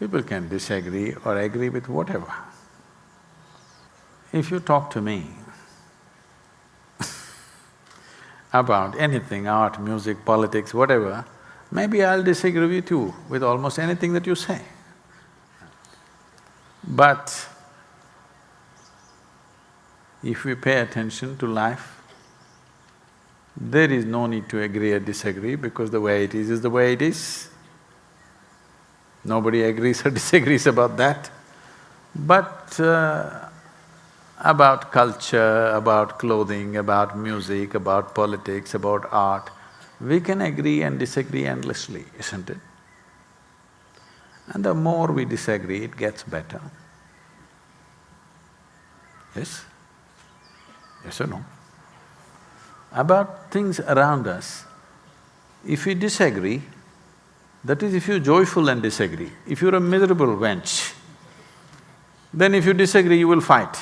People can disagree or agree with whatever. If you talk to me about anything, art, music, politics, whatever, maybe I'll disagree with you with almost anything that you say. But if we pay attention to life, there is no need to agree or disagree because the way it is the way it is. Nobody agrees or disagrees about that. But about culture, about clothing, about music, about politics, about art, we can agree and disagree endlessly, isn't it? And the more we disagree, it gets better. Yes? Yes or no? About things around us, if we disagree, that is if you're joyful and disagree. If you're a miserable wench, then if you disagree, you will fight.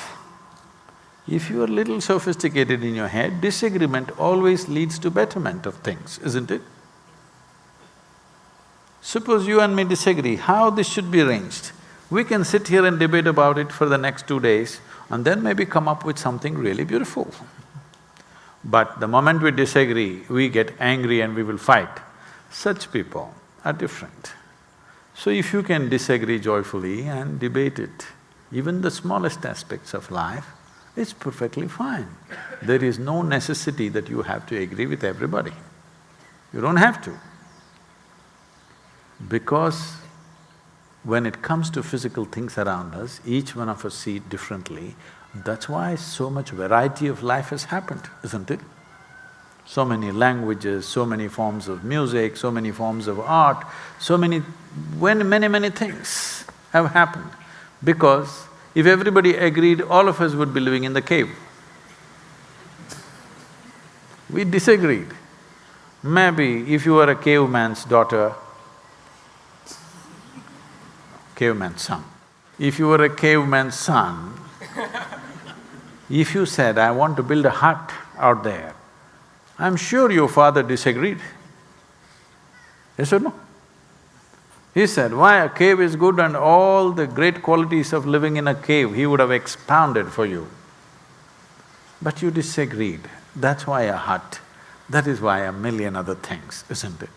If you are little sophisticated in your head, disagreement always leads to betterment of things, isn't it? Suppose you and me disagree, how this should be arranged? We can sit here and debate about it for the next 2 days and then maybe come up with something really beautiful. But the moment we disagree, we get angry and we will fight. Such people are different. So if you can disagree joyfully and debate it, even the smallest aspects of life, it's perfectly fine. There is no necessity that you have to agree with everybody. You don't have to. Because when it comes to physical things around us, each one of us see it differently. That's why so much variety of life has happened, isn't it? So many languages, so many forms of music, so many forms of art, so many… many things have happened. Because if everybody agreed, all of us would be living in the cave. We disagreed. Maybe if you were a caveman's daughter, caveman's son, if you were a caveman's son, if you said, I want to build a hut out there, I'm sure your father disagreed. Yes or no? He said, why a cave is good and all the great qualities of living in a cave, he would have expounded for you. But you disagreed, that's why a hut, that is why a million other things, isn't it?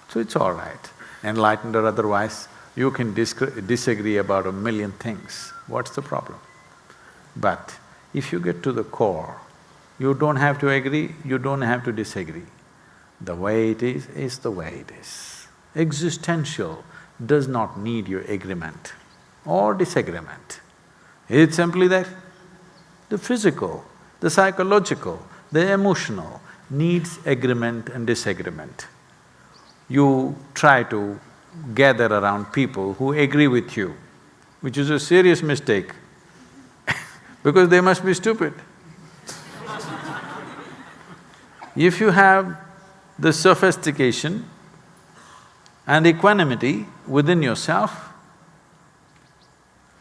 So it's all right, enlightened or otherwise, you can disagree about a million things, what's the problem? But if you get to the core, you don't have to agree, you don't have to disagree. The way it is the way it is. Existential does not need your agreement or disagreement. It's simply that the physical, the psychological, the emotional needs agreement and disagreement. You try to gather around people who agree with you, which is a serious mistake because they must be stupid. If you have the sophistication and equanimity within yourself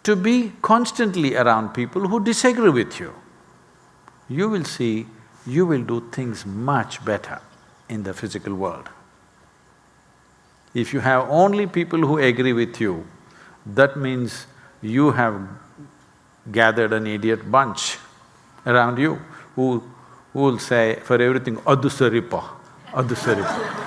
to be constantly around people who disagree with you, you will see you will do things much better in the physical world. If you have only people who agree with you, that means you have gathered an idiot bunch around you who will say for everything, adu saripa, adu saripa.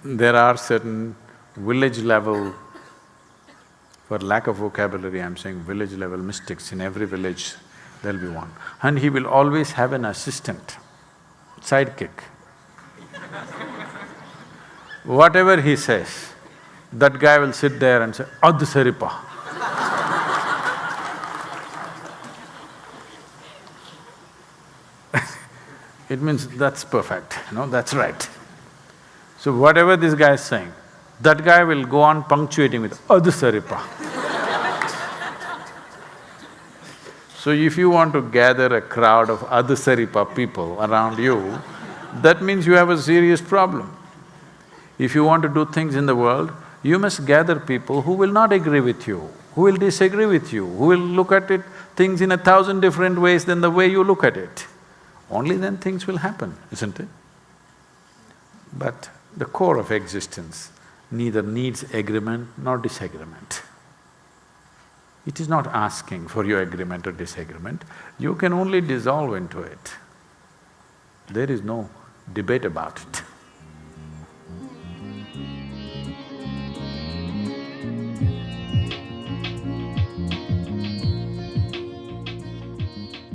There are certain village level, for lack of vocabulary I'm saying village level mystics, in every village there'll be one. And he will always have an assistant, sidekick. Whatever he says, that guy will sit there and say, Adhu Saripa. It means that's perfect, that's right. So whatever this guy is saying, that guy will go on punctuating with Adhu Saripa. So if you want to gather a crowd of Adhu Saripa people around you, that means you have a serious problem. If you want to do things in the world, you must gather people who will not agree with you, who will disagree with you, who will look at it, things in 1,000 different ways than the way you look at it. Only then things will happen, isn't it? But the core of existence neither needs agreement nor disagreement. It is not asking for your agreement or disagreement, you can only dissolve into it. There is no debate about it.